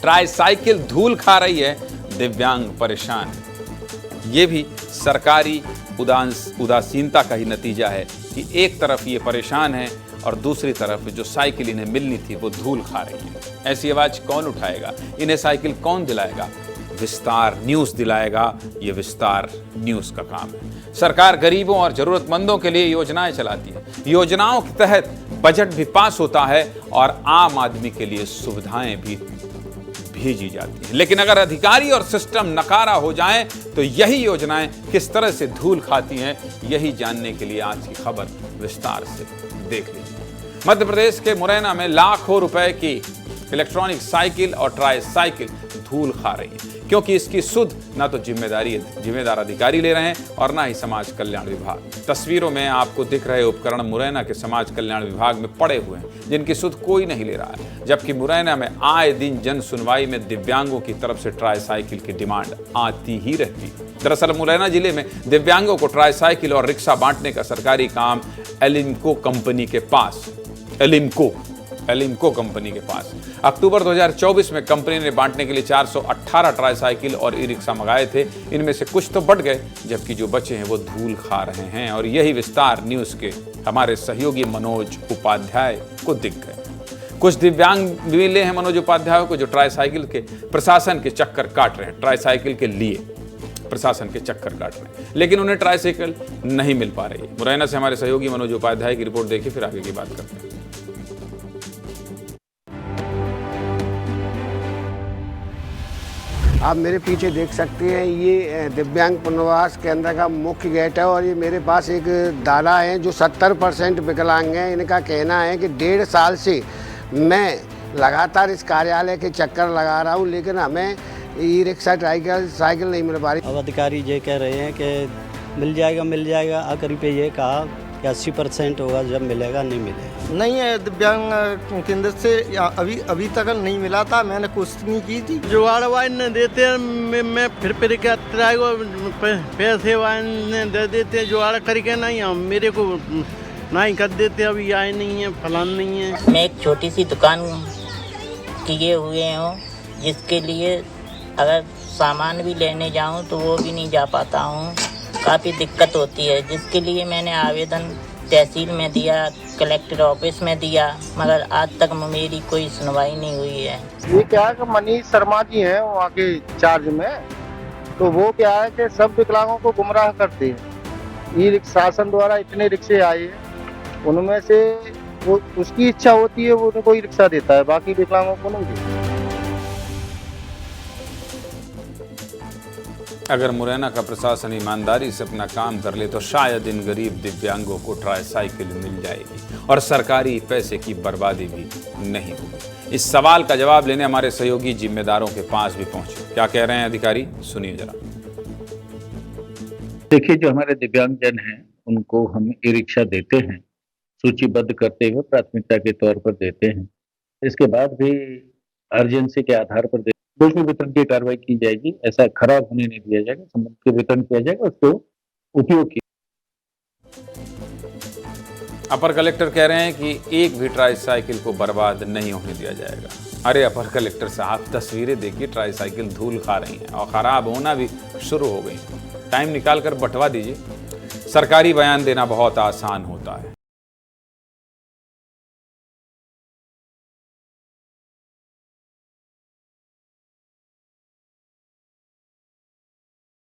Tricycle धूल खा रही है, दिव्यांग परेशान। ये भी सरकारी उदासीनता का ही नतीजा है कि एक तरफ ये परेशान है और दूसरी तरफ जो साइकिल इन्हें मिलनी थी वो धूल खा रही है। ऐसी आवाज कौन उठाएगा? इन्हें साइकिल कौन दिलाएगा? विस्तार न्यूज़ दिलाएगा। ये विस्तार न्यूज़ का काम है। सरकार गरीबों और जरूरतमंदों के लिए योजनाएं चलाती है। योजनाओं के तहत बजट भी पास होता है और आम आदमी के लिए सुविधाएं भी भेजी जाती हैं। लेकिन अगर अधिकारी और सिस्टम नकारा हो जाएं तो यही योजनाएं किस तरह से धूल खाती हैं, यही जानने के लिए आज की खबर विस्तार से देख लीजिए। मध्य प्रदेश के मुरैना में लाखों रुपए की इलेक्ट्रॉनिक साइकिल और ट्राईसाइकिल धूल खा रही है, क्योंकि इसकी सुध ना तो जिम्मेदार अधिकारी ले रहे हैं और ना ही समाज कल्याण विभाग। तस्वीरों में आपको दिख रहे उपकरण मुरैना के समाज कल्याण विभाग में पड़े हुए हैं, जिनकी सुध कोई नहीं ले रहा है। जबकि मुरैना में आए दिन जन सुनवाई में दिव्यांगों की तरफ से ट्राईसाइकिल की डिमांड आती ही रहती। दरअसल मुरैना जिले में दिव्यांगों को ट्राईसाइकिल और रिक्शा बांटने का सरकारी काम एलिम्को कंपनी के पास अक्टूबर 2024 में कंपनी ने बांटने के लिए 418 ट्राईसाइकिल और ई रिक्शा मंगाए थे। इनमें से कुछ तो बढ़ गए, जबकि जो बचे हैं वो धूल खा रहे हैं। और यही विस्तार न्यूज़ के हमारे सहयोगी मनोज उपाध्याय को दिख गए। कुछ दिव्यांग मिले हैं मनोज उपाध्याय को, जो ट्राईसाइकिल के प्रशासन के चक्कर काट रहे हैं, ट्राईसाइकिल के लिए प्रशासन के चक्कर काट रहे हैं, लेकिन उन्हें ट्राईसाइकिल नहीं मिल पा रही है। मुरैना से हमारे सहयोगी मनोज उपाध्याय की रिपोर्ट देखिए, फिर आगे की बात करते हैं। आप मेरे पीछे देख सकते हैं, ये दिव्यांग पुनर्वास केंद्र का मुख्य गेट है और ये मेरे पास एक दादा हैं जो 70% विकलांग हैं। इनका कहना है कि 1.5 साल से मैं लगातार इस कार्यालय के चक्कर लगा रहा हूँ, लेकिन हमें ई रिक्शा साइकिल नहीं मिल पा रही। अब अधिकारी ये कह रहे हैं कि मिल जाएगा। आखिरी पे ये कहा कि 80% होगा, जब मिलेगा नहीं मिलेगा। नहीं है, दिव्यांग केंद्र से अभी तक नहीं मिला था। मैंने कोशिश नहीं की थी। जुगाड़ वाइन देते हैं, मैं फिर के पैसे वाइन दे देते हैं, जुगाड़ करके नहीं, हम मेरे को नहीं कर देते। अभी आए नहीं है, फलान नहीं है। मैं एक छोटी सी दुकान किए हुए हूँ, जिसके लिए अगर सामान भी लेने जाऊँ तो वो भी नहीं जा पाता हूँ। काफ़ी दिक्कत होती है, जिसके लिए मैंने आवेदन तहसील में दिया, कलेक्टर ऑफिस में दिया, मगर आज तक मेरी कोई सुनवाई नहीं हुई है। ये क्या है कि मनीष शर्मा जी हैं वहाँ के चार्ज में, तो वो क्या है कि सब विकलांगों को गुमराह करते हैं। ई शासन द्वारा इतने रिक्शे आए हैं, उनमें से वो उसकी इच्छा होती है वो उनको ई रिक्शा देता है, बाकी विकलांगों को नहीं देता। अगर मुरैना का प्रशासन ईमानदारी से अपना काम कर ले तो शायद इन गरीब दिव्यांगों को ट्राईसाइकिल मिल जाएगी और सरकारी पैसे की बर्बादी भी नहीं होगी। इस सवाल का जवाब लेने हमारे सहयोगी जिम्मेदारों के पास भी पहुंचे। क्या कह रहे हैं अधिकारी, सुनिए जरा। देखिए, जो हमारे दिव्यांगजन हैं उनको हम ई रिक्शा देते हैं, सूचीबद्ध करते हुए प्राथमिकता के तौर पर देते हैं। इसके बाद भी अर्जेंसी के आधार पर दोषी वितरण की कार्रवाई की जाएगी। ऐसा खराब होने नहीं दिया जाएगा, संबंधित वितरण किया जाएगा, उसको उपयोग किया। अपर कलेक्टर कह रहे हैं कि एक भी ट्राईसाइकिल को बर्बाद नहीं होने दिया जाएगा। अरे अपर कलेक्टर साहब, तस्वीरें देखिए, ट्राईसाइकिल धूल खा रही हैं और खराब होना भी शुरू हो गई। टाइम निकाल कर बंटवा दीजिए। सरकारी बयान देना बहुत आसान होता है।